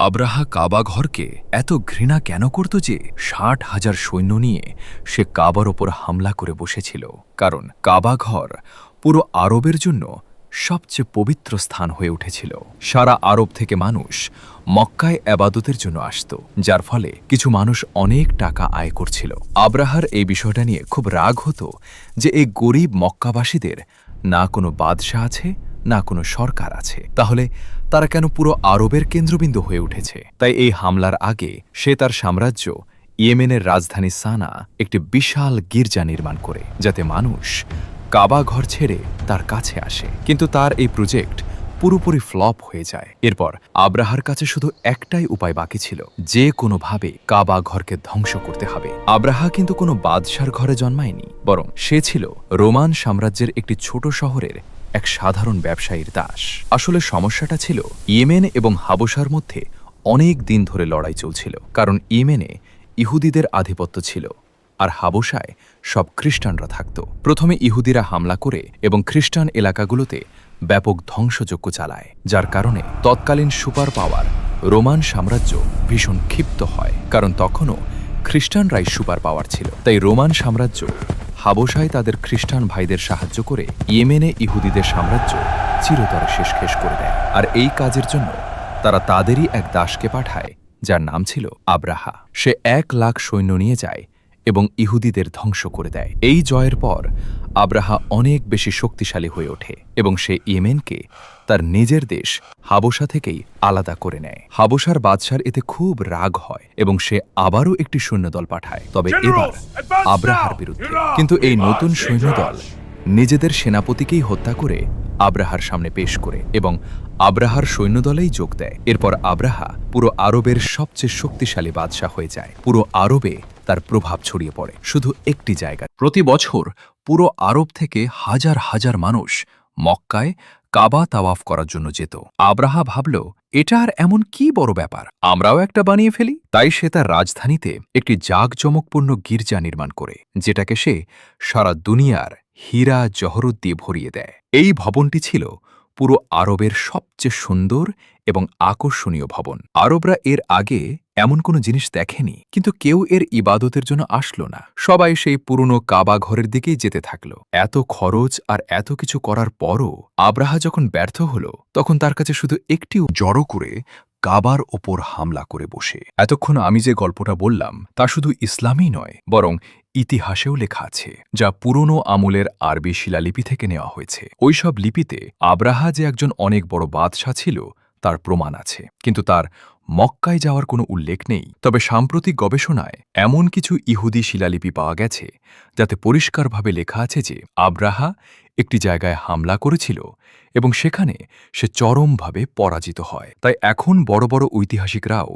আব্রাহা কাবা ঘরকে এত ঘৃণা কেন করত যে ৬০,০০০ সৈন্য নিয়ে সে কাবার ওপর হামলা করে বসেছিল? কারণ কাবা ঘর পুরো আরবের জন্য সবচেয়ে পবিত্র স্থান হয়ে উঠেছিল। সারা আরব থেকে মানুষ মক্কায় আবাদতের জন্য আসত, যার ফলে কিছু মানুষ অনেক টাকা আয় করছিল। আব্রাহার এই বিষয়টা নিয়ে খুব রাগ হতো যে এই গরিব মক্কাবাসীদের না কোনো বাদশাহ আছে, না কোনো সরকার আছে, তাহলে তারা কেন পুরো আরবের কেন্দ্রবিন্দু হয়ে উঠেছে? তাই এই হামলার আগে সে তার সাম্রাজ্য ইয়েমেনের রাজধানী সানা একটি বিশাল গির্জা নির্মাণ করে, যাতে মানুষ কাবা ঘর ছেড়ে তার কাছে আসে। কিন্তু তার এই প্রজেক্ট পুরোপুরি ফ্লপ হয়ে যায়। এরপর আব্রাহার কাছে শুধু একটাই উপায় বাকি ছিল, যে কোনোভাবে কাবা ঘরকে ধ্বংস করতে হবে। আব্রাহা কিন্তু কোনো বাদশার ঘরে জন্মায়নি, বরং সে ছিল রোমান সাম্রাজ্যের একটি ছোট শহরের এক সাধারণ ব্যবসায়ীর দাস। আসলে সমস্যাটা ছিল ইয়েমেন এবং হাবশার মধ্যে অনেক দিন ধরে লড়াই চলছিল, কারণ ইয়েমেনে ইহুদিদের আধিপত্য ছিল আর হাবশায় সব খ্রিস্টানরা থাকত। প্রথমে ইহুদিরা হামলা করে এবং খ্রিস্টান এলাকাগুলোতে ব্যাপক ধ্বংসযজ্ঞ চালায়, যার কারণে তৎকালীন সুপার পাওয়ার রোমান সাম্রাজ্য ভীষণ ক্ষিপ্ত হয়, কারণ তখনও খ্রিস্টানরাই সুপার পাওয়ার ছিল। তাই রোমান সাম্রাজ্য হাবশায় তাদের খ্রিস্টান ভাইদের সাহায্য করে ইয়েমেনে ইহুদিদের সাম্রাজ্য চিরতরে শেষখেস করে দেয়। আর এই কাজের জন্য তারা তাদেরই এক দাসকে পাঠায়, যার নাম ছিল আব্রাহা। সে ১,০০,০০০ সৈন্য নিয়ে যায় এবং ইহুদিদের ধ্বংস করে দেয়। এই জয়ের পর আব্রাহা অনেক বেশি শক্তিশালী হয়ে ওঠে এবং সে ইয়েমেনকে তার নিজের দেশ হাবশা থেকেই আলাদা করে নেয়। হাবশার বাদশার এতে খুব রাগ হয় এবং সে আবারও একটি সৈন্যদল পাঠায়, তবে এবার আব্রাহার বিরুদ্ধে। কিন্তু এই নতুন সৈন্যদল নিজেদের সেনাপতিকেই হত্যা করে আব্রাহার সামনে পেশ করে এবং আব্রাহার সৈন্যদলেই যোগ দেয়। এরপর আব্রাহা পুরো আরবের সবচেয়ে শক্তিশালী বাদশাহ হয়ে যায়। পুরো আরবে তার প্রভাব ছড়িয়ে পড়ে শুধু একটি জায়গায়। প্রতি বছর পুরো আরব থেকে হাজার হাজার মানুষ মক্কায় কাবা তাওয়াফ করার জন্য যেত। আব্রাহা ভাবল, এটা আর এমন কি বড় ব্যাপার, আমরাও একটা বানিয়ে ফেলি। তাই সে তার রাজধানীতে একটি জাঁকজমকপূর্ণ গির্জা নির্মাণ করে, যেটাকে সে সারা দুনিয়ার হীরা জহরত দিয়ে ভরিয়ে দেয়। এই ভবনটি ছিল পুরো আরবের সবচেয়ে সুন্দর এবং আকর্ষণীয় ভবন। আরবরা এর আগে এমন কোনো জিনিস দেখেনি, কিন্তু কেউ এর ইবাদতের জন্য আসলো না। সবাই সেই পুরনো কাবা ঘরের দিকেই যেতে থাকলো। এত খরচ আর এত কিছু করার পরও আব্রাহা যখন ব্যর্থ হলো, তখন তার কাছে শুধু একটি জড়ো করে কাবার ওপর হামলা করে বসে। এতক্ষণ আমি যে গল্পটা বললাম তা শুধু ইসলামই নয়, বরং ইতিহাসেও লেখা আছে, যা পুরনো আমলের আরবি শিলালিপি থেকে নেওয়া হয়েছে। ওইসব লিপিতে আব্রাহা যে একজন অনেক বড় বাদশাহ ছিল তার প্রমাণ আছে, কিন্তু তার মক্কায় যাওয়ার কোনো উল্লেখ নেই। তবে সাম্প্রতিক গবেষণায় এমন কিছু ইহুদি শিলালিপি পাওয়া গেছে যাতে পরিষ্কারভাবে লেখা আছে যে আব্রাহা একটি জায়গায় হামলা করেছিল এবং সেখানে সে চরমভাবে পরাজিত হয়। তাই এখন বড় বড় ঐতিহাসিকরাও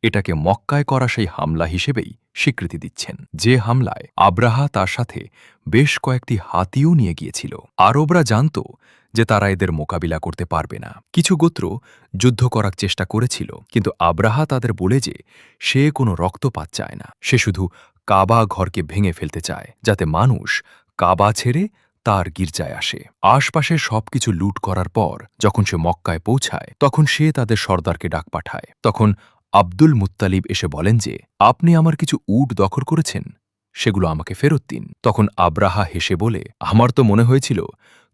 এটাকে মক্কায় করা সেই হামলা হিসেবেই স্বীকৃতি দিচ্ছেন, যে হামলায় আব্রাহা তার সাথে বেশ কয়েকটি হাতিও নিয়ে গিয়েছিল। আরবরা জানত যে তারা এদের মোকাবিলা করতে পারবে না। কিছু গোত্র যুদ্ধ করার চেষ্টা করেছিল, কিন্তু আব্রাহা তাদের বলে যে সে কোনো রক্তপাত চায় না, সে শুধু কাবা ঘরকে ভেঙে ফেলতে চায়, যাতে মানুষ কাবা ছেড়ে তার গির্জায় আসে। আশপাশের সবকিছু লুট করার পর যখন সে মক্কায় পৌঁছায়, তখন সে তাদের সর্দারকে ডাক পাঠায়। তখন আব্দুল মুত্তালিব এসে বলেন যে, আপনি আমার কিছু উট দখল করেছেন, সেগুলো আমাকে ফেরত দিন। তখন আব্রাহা হেসে বলে, আমার তো মনে হয়েছিল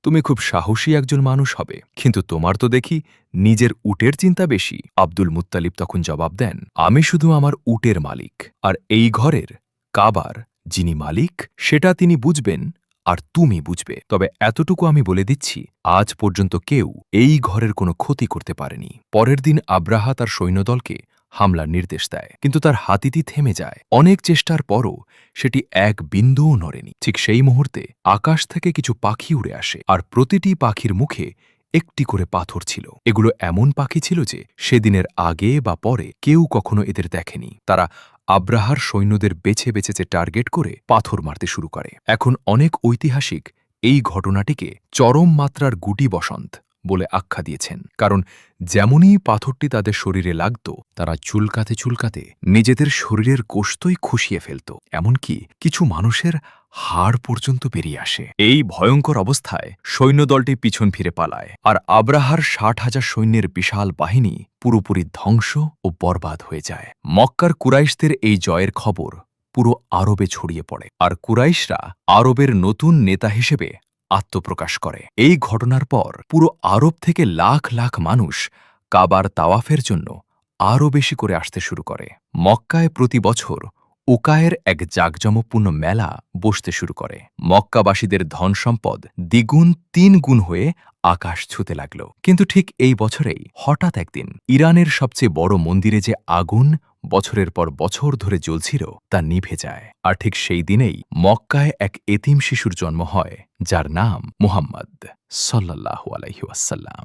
তুমি খুব সাহসী একজন মানুষ হবে, কিন্তু তোমার তো দেখি নিজের উটের চিন্তা বেশি। আব্দুল মুত্তালিব তখন জবাব দেন, আমি শুধু আমার উটের মালিক, আর এই ঘরের কাবার যিনি মালিক সেটা তিনি বুঝবেন আর তুমি বুঝবে। তবে এতটুকু আমি বলে দিচ্ছি, আজ পর্যন্ত কেউ এই ঘরের কোনো ক্ষতি করতে পারেনি। পরের দিন আব্রাহা তার সৈন্যদলকে হামলার নির্দেশ দেয়, কিন্তু তার হাতিটি থেমে যায়। অনেক চেষ্টার পরও সেটি এক বিন্দুও নড়েনি। ঠিক সেই মুহূর্তে আকাশ থেকে কিছু পাখি উড়ে আসে, আর প্রতিটি পাখির মুখে একটি করে পাথর ছিল। এগুলো এমন পাখি ছিল যে সেদিনের আগে বা পরে কেউ কখনো এদের দেখেনি। তারা আব্রাহার সৈন্যদের বেছে বেছে টার্গেট করে পাথর মারতে শুরু করে। এখন অনেক ঐতিহাসিক এই ঘটনাটিকে চরম মাত্রার গুটি বসন্ত বলে আখ্যা দিয়েছেন, কারণ যেমনই পাথরটি তাদের শরীরে লাগত তারা চুলকাতে চুলকাতে নিজেদের শরীরের গোশতই খুশিয়ে ফেলত, এমনকি কিছু মানুষের হাড় পর্যন্ত বেরিয়ে আসে। এই ভয়ঙ্কর অবস্থায় সৈন্যদলটি পিছন ফিরে পালায়, আর আব্রাহার ৬০,০০০ সৈন্যের বিশাল বাহিনী পুরোপুরি ধ্বংস ও বরবাদ হয়ে যায়। মক্কার কুরাইশদের এই জয়ের খবর পুরো আরবে ছড়িয়ে পড়ে, আর কুরাইশরা আরবের নতুন নেতা হিসেবে আত্মপ্রকাশ করে। এই ঘটনার পর পুরো আরব থেকে লাখ লাখ মানুষ কাবার তাওয়াফের জন্য আরও বেশি করে আসতে শুরু করে। মক্কায় প্রতি বছর উকায়ের এক জাঁকজমকপূর্ণ মেলা বসতে শুরু করে। মক্কাবাসীদের ধন সম্পদ দ্বিগুণ ৩ গুণ হয়ে আকাশ ছুঁতে লাগল। কিন্তু ঠিক এই বছরেই হঠাৎ একদিন ইরানের সবচেয়ে বড় মন্দিরে যে আগুন বছরের পর বছর ধরে জ্বলছিল তা নিভে যায়, আর ঠিক সেই দিনেই মক্কায় এক এতিম শিশুর জন্ম হয় যার নাম মুহাম্মদ সাল্লাল্লাহু আলাইহি ওয়াসাল্লাম।